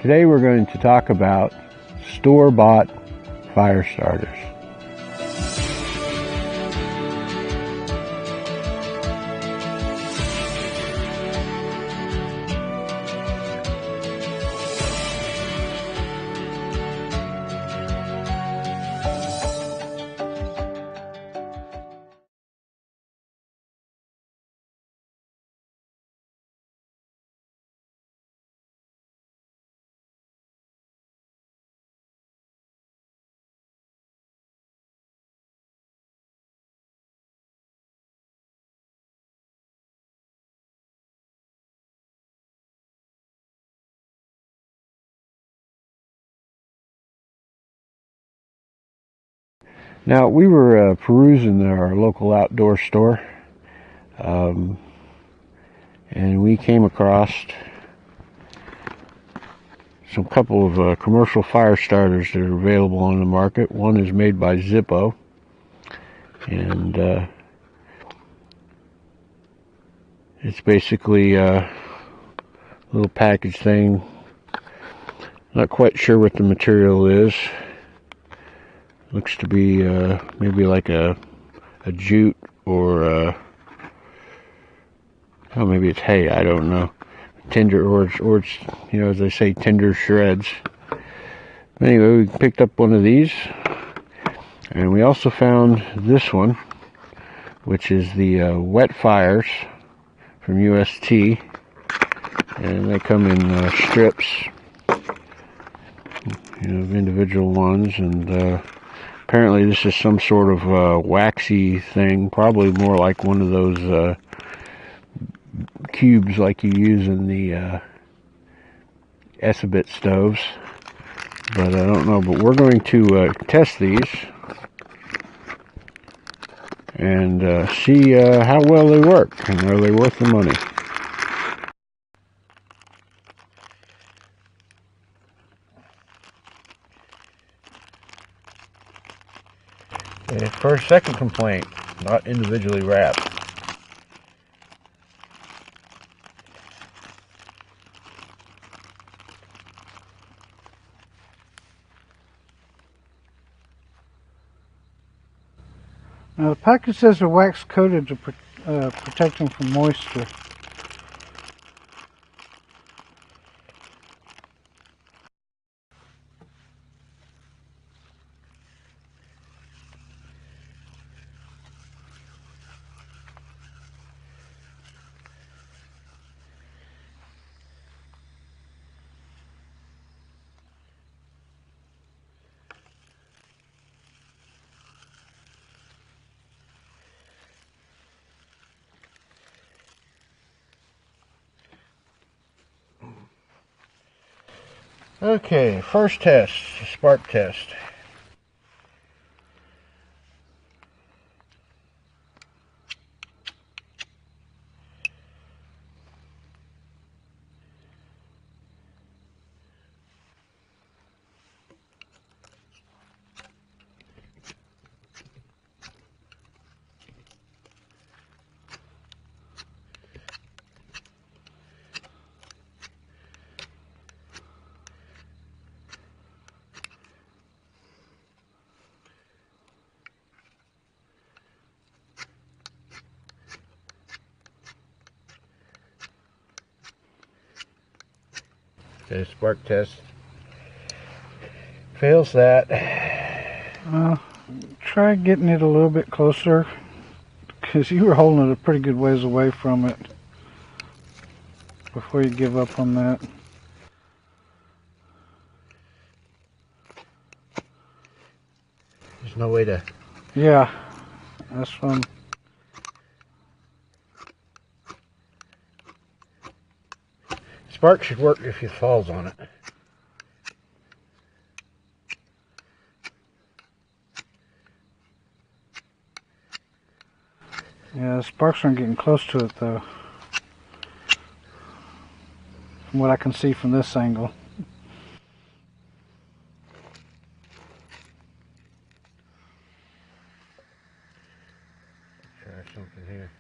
Today we're going to talk about store-bought fire starters. Now, we were perusing our local outdoor store, and we came across some couple of commercial fire starters that are available on the market. One is made by Zippo, and it's basically a little package thing. Not quite sure what the material is. Looks to be maybe like a jute or oh, maybe it's hay. I don't know. Tinder or it's as they say, tinder shreds. Anyway, we picked up one of these, and we also found this one, which is the Wet Fires from UST, and they come in strips, individual ones, and apparently this is some sort of waxy thing, probably more like one of those cubes like you use in the Esabit stoves, but I don't know. But we're going to test these and see how well they work, and are they worth the money. First, second complaint, not individually wrapped. Now the package says they're wax coated to protect them from moisture. Okay, first test, spark test. Okay, spark test. Fails that. Try getting it a little bit closer, because you were holding it a pretty good ways away from it before you give up on that. There's no way to... Yeah, that's one. Spark should work if it falls on it. Yeah, the sparks aren't getting close to it though, from what I can see from this angle. Try something here.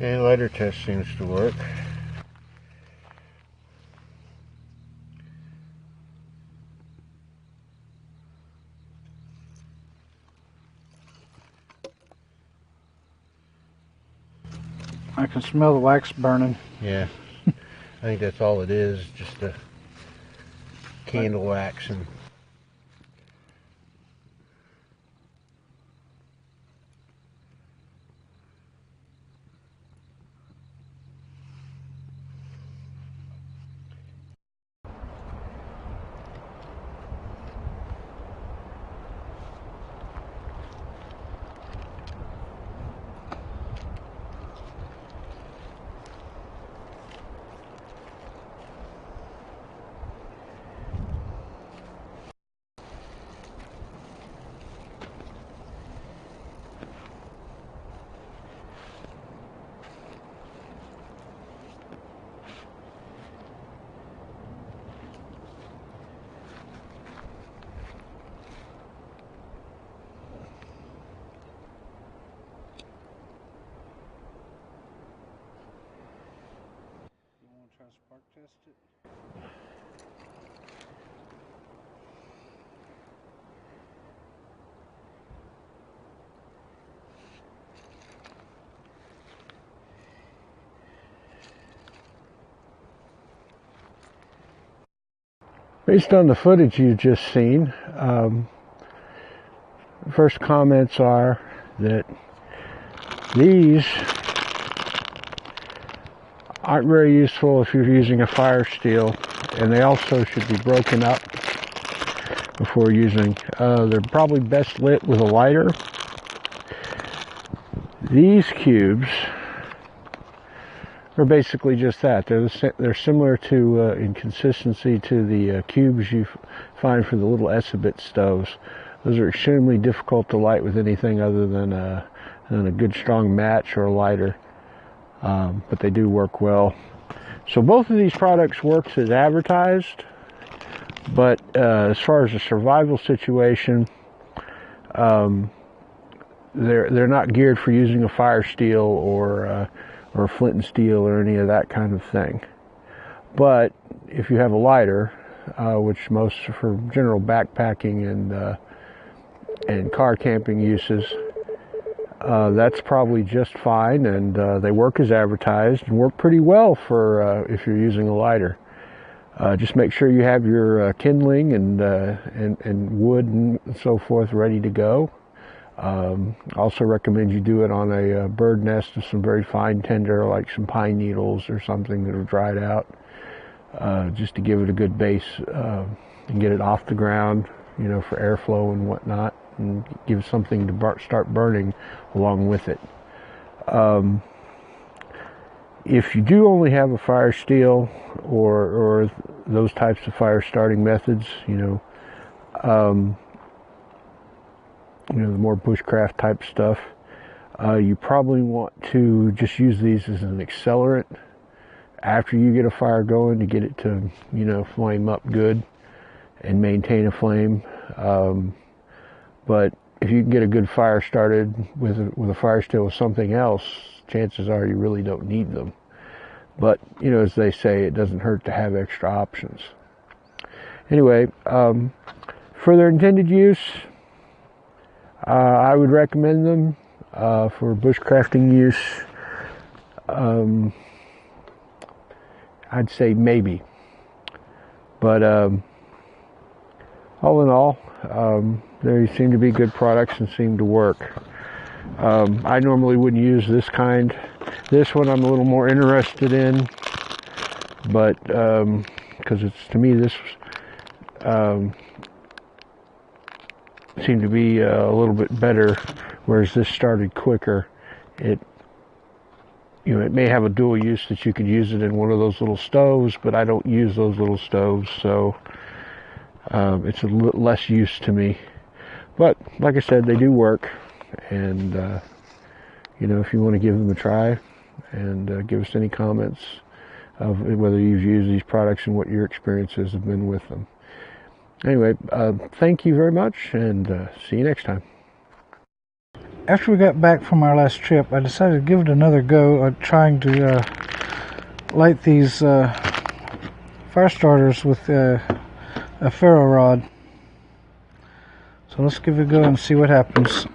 Okay, lighter test seems to work. I can smell the wax burning. Yeah, I think that's all it is, just a candle wax. And You want to try to spark test it? based on the footage you've just seen, first comments are that these aren't very useful if you're using a fire steel, and they also should be broken up before using. They're probably best lit with a lighter. These cubes are basically just that. They're similar to in consistency to the cubes you find for the little Esabit stoves. Those are extremely difficult to light with anything other than a good strong match or a lighter, but they do work well. So both of these products works as advertised, but as far as a survival situation, they're not geared for using a fire steel or flint and steel or any of that kind of thing. But if you have a lighter, which most for general backpacking and car camping uses, that's probably just fine, and they work as advertised and work pretty well for if you're using a lighter. Just make sure you have your kindling and wood and so forth ready to go. Also recommend you do it on a bird nest of some very fine tinder, like some pine needles or something that are dried out, just to give it a good base and get it off the ground, you know, for airflow and whatnot, and give something to start burning along with it. If you do only have a fire steel or those types of fire starting methods, the more bushcraft type stuff, you probably want to just use these as an accelerant after you get a fire going to get it to, flame up good and maintain a flame. But if you can get a good fire started with a fire steel with something else, chances are you really don't need them. But, as they say, it doesn't hurt to have extra options. Anyway, for their intended use, I would recommend them for bushcrafting use. I'd say maybe. But all in all, they seem to be good products and seem to work. I normally wouldn't use this kind. This one I'm a little more interested in, but because to me this seemed to be a little bit better, whereas this started quicker. It may have a dual use that you could use it in one of those little stoves, but I don't use those little stoves, so it's a little less use to me. But like I said, they do work, and if you want to give them a try and give us any comments of whether you've used these products and what your experiences have been with them. Anyway, thank you very much, and see you next time. after we got back from our last trip, I decided to give it another go at trying to light these fire starters with a ferro rod. So let's give it a go and see what happens.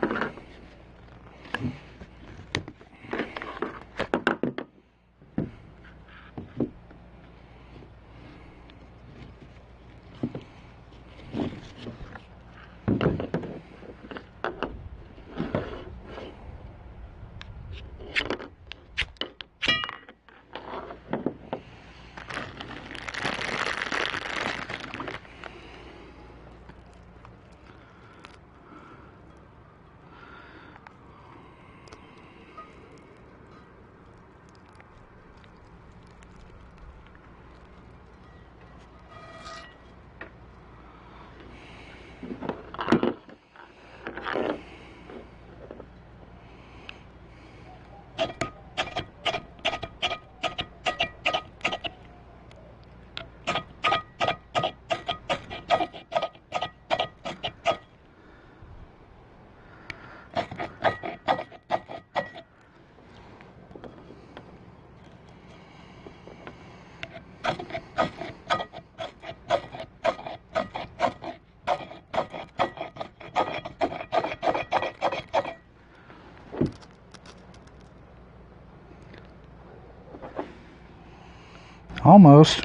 Almost.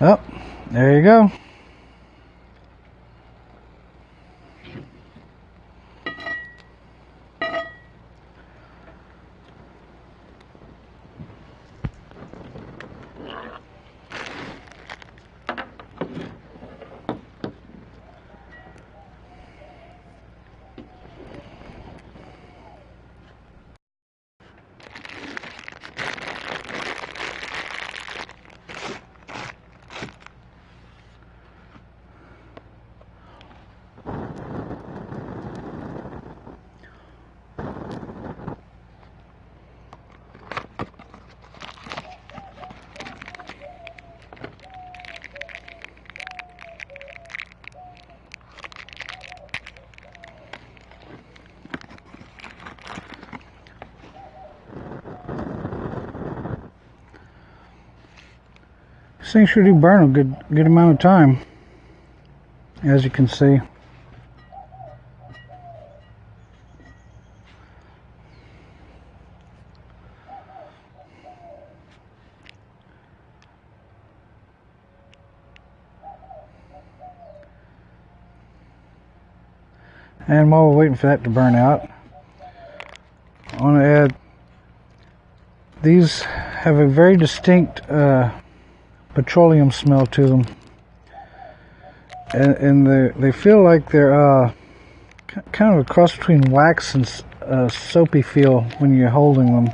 Oh, there you go. This thing sure do burn a good amount of time, as you can see. And while we're waiting for that to burn out, I want to add, these have a very distinct petroleum smell to them, and they feel like they're kind of a cross between wax and soapy feel when you're holding them.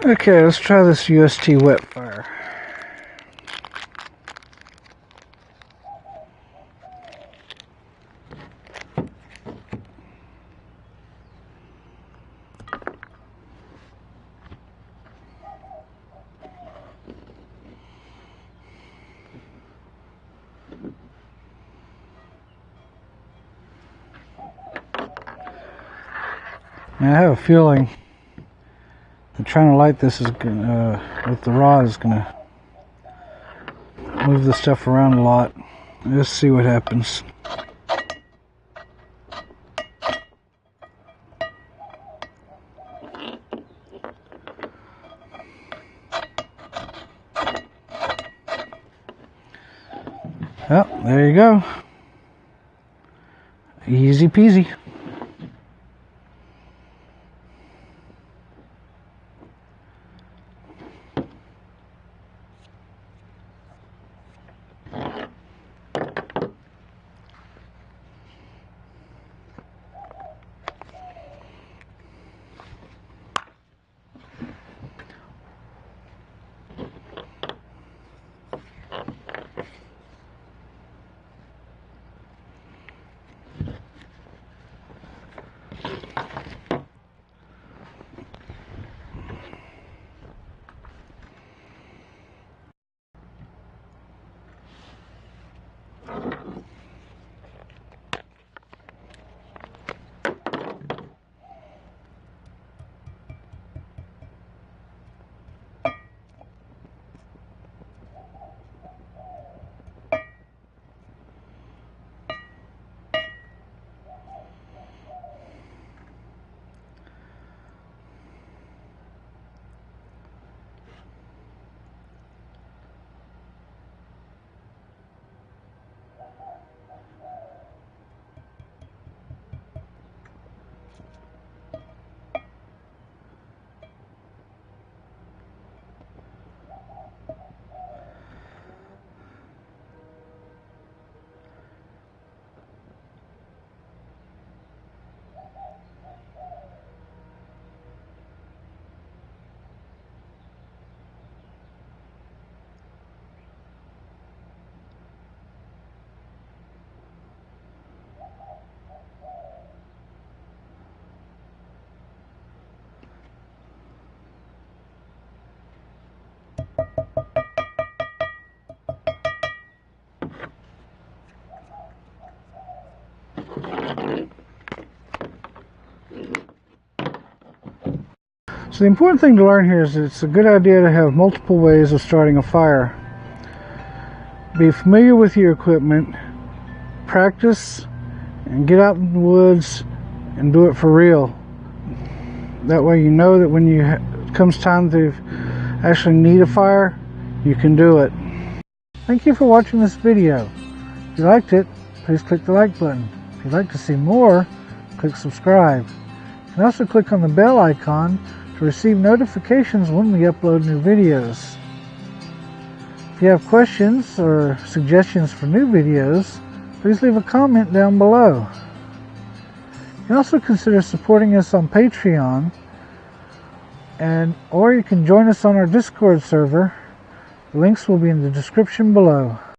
Okay, let's try this UST wet fire. I have a feeling that trying to light this is gonna, with the rod is gonna move the stuff around a lot. Let's see what happens. Well, there you go. Easy peasy. So the important thing to learn here is that it's a good idea to have multiple ways of starting a fire. Be familiar with your equipment, practice, and get out in the woods and do it for real. That way you know that when it comes time to actually need a fire, you can do it. Thank you for watching this video. If you liked it, please click the like button. If you'd like to see more, click subscribe. You can also click on the bell icon to receive notifications when we upload new videos. If you have questions or suggestions for new videos, please leave a comment down below. You can also consider supporting us on Patreon, or you can join us on our Discord server. The links will be in the description below.